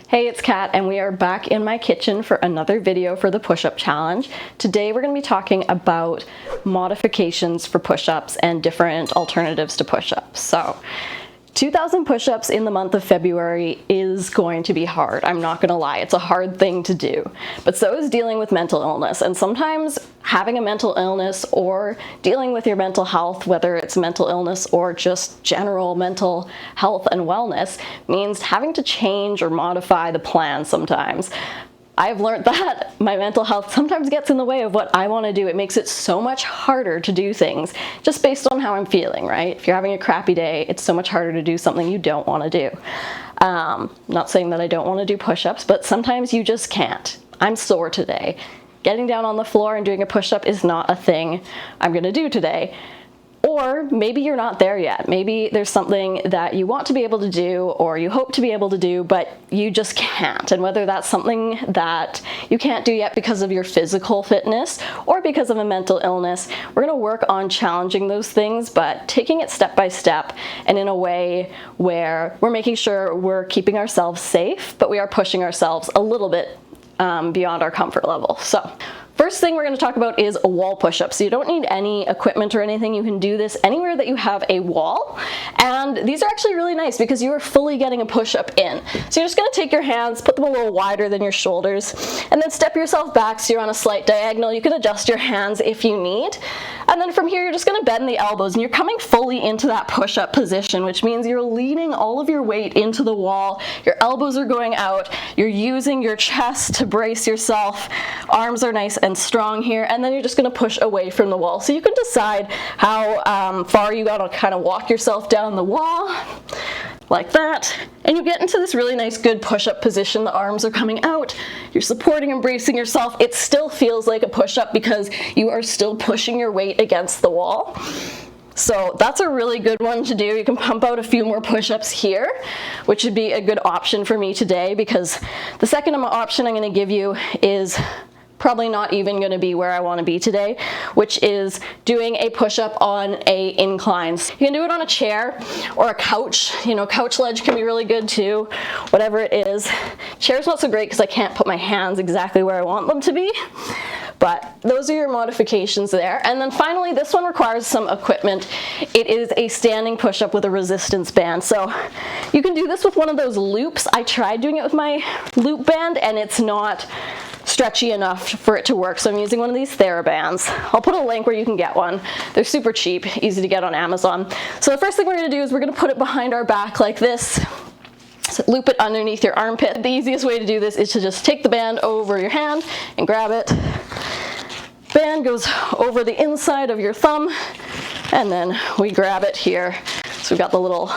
Hey, it's Kat, and we are back in my kitchen for another video for the push-up challenge. Today we're going to be talking about modifications for push-ups and different alternatives to push-ups. So 2,000 push-ups in the month of February is going to be hard. I'm not gonna lie, it's a hard thing to do. But so is dealing with mental illness. And sometimes having a mental illness or dealing with your mental health, whether it's mental illness or just general mental health and wellness, means having to change or modify the plan sometimes. I've learned that my mental health sometimes gets in the way of what I want to do. It makes it so much harder to do things just based on how I'm feeling, right? If you're having a crappy day, it's so much harder to do something you don't want to do. Not saying that I don't want to do push-ups, but sometimes you just can't. I'm sore today. Getting down on the floor and doing a push-up is not a thing I'm going to do today. Or maybe you're not there yet. Maybe there's something that you want to be able to do or you hope to be able to do, but you just can't. And whether that's something that you can't do yet because of your physical fitness or because of a mental illness, we're gonna work on challenging those things, but taking it step by step and in a way where we're making sure we're keeping ourselves safe, but we are pushing ourselves a little bit beyond our comfort level. So first thing we're going to talk about is a wall push-up. So you don't need any equipment or anything. You can do this anywhere that you have a wall. And these are actually really nice because you are fully getting a push-up in. So you're just going to take your hands, put them a little wider than your shoulders, and then step yourself back so you're on a slight diagonal. You can adjust your hands if you need. And then from here, you're just going to bend the elbows and you're coming fully into that push-up position, which means you're leaning all of your weight into the wall. Your elbows are going out. You're using your chest to brace yourself. Arms are nice and strong here, and then you're just going to push away from the wall. So you can decide how far you got to kind of walk yourself down the wall, like that, and you get into this really nice good push-up position. The arms are coming out, you're supporting and bracing yourself. It still feels like a push-up because you are still pushing your weight against the wall. So that's a really good one to do. You can pump out a few more push-ups here, which would be a good option for me today, because the second option I'm going to give you is probably not even going to be where I want to be today, which is doing a push-up on a incline. You can do it on a chair or a couch. You know, couch ledge can be really good too, whatever it is. Chair's not so great because I can't put my hands exactly where I want them to be, but those are your modifications there. And then finally, this one requires some equipment. It is a standing push-up with a resistance band. So you can do this with one of those loops. I tried doing it with my loop band and it's not stretchy enough for it to work, so I'm using one of these TheraBands. I'll put a link where you can get one. They're super cheap, easy to get on Amazon. So the first thing we're going to do is we're going to put it behind our back like this. So loop it underneath your armpit. The easiest way to do this is to just take the band over your hand and grab it. Band goes over the inside of your thumb, and then we grab it here. So we've got the little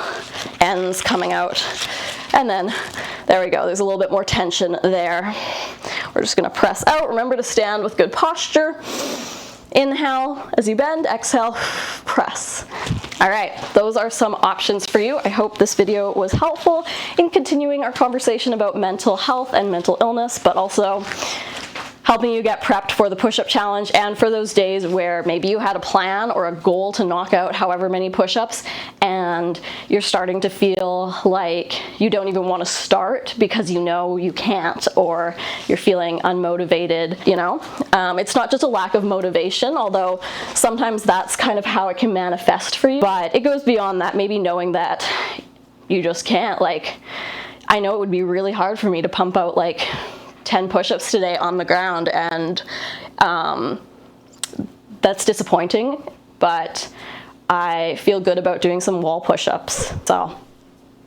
ends coming out. And then there we go, there's a little bit more tension there. We're just gonna press out. Remember to stand with good posture. Inhale as you bend, exhale, press. All right, those are some options for you. I hope this video was helpful in continuing our conversation about mental health and mental illness, but also helping you get prepped for the push-up challenge and for those days where maybe you had a plan or a goal to knock out however many push-ups and you're starting to feel like you don't even want to start because you know you can't, or you're feeling unmotivated, you know. It's not just a lack of motivation, although sometimes that's kind of how it can manifest for you, but it goes beyond that. Maybe knowing that you just can't. Like, I know it would be really hard for me to pump out like 10 push-ups today on the ground, and that's disappointing, but I feel good about doing some wall push-ups. So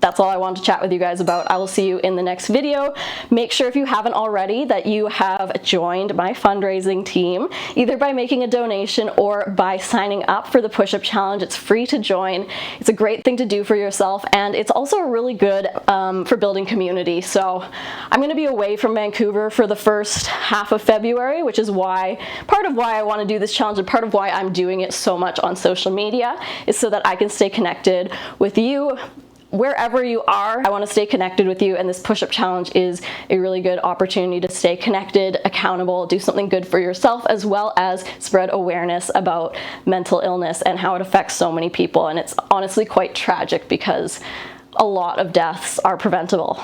that's all I wanted to chat with you guys about. I will see you in the next video. Make sure, if you haven't already, that you have joined my fundraising team, either by making a donation or by signing up for the push-up challenge. It's free to join. It's a great thing to do for yourself, and it's also really good for building community. So I'm going to be away from Vancouver for the first half of February, which is part of why I want to do this challenge, and part of why I'm doing it so much on social media, is so that I can stay connected with you wherever you are. I want to stay connected with you, and this push-up challenge is a really good opportunity to stay connected, accountable, do something good for yourself, as well as spread awareness about mental illness and how it affects so many people. And it's honestly quite tragic because a lot of deaths are preventable.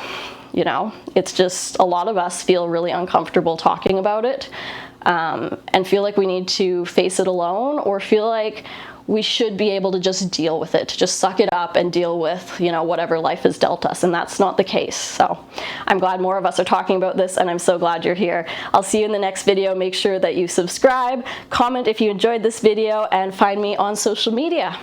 you know. It's just a lot of us feel really uncomfortable talking about it, and feel like we need to face it alone, or feel like we should be able to just deal with it, to just suck it up and deal with, you know, whatever life has dealt us, and that's not the case. So I'm glad more of us are talking about this, and I'm so glad you're here. I'll see you in the next video. Make sure that you subscribe, comment if you enjoyed this video, and find me on social media.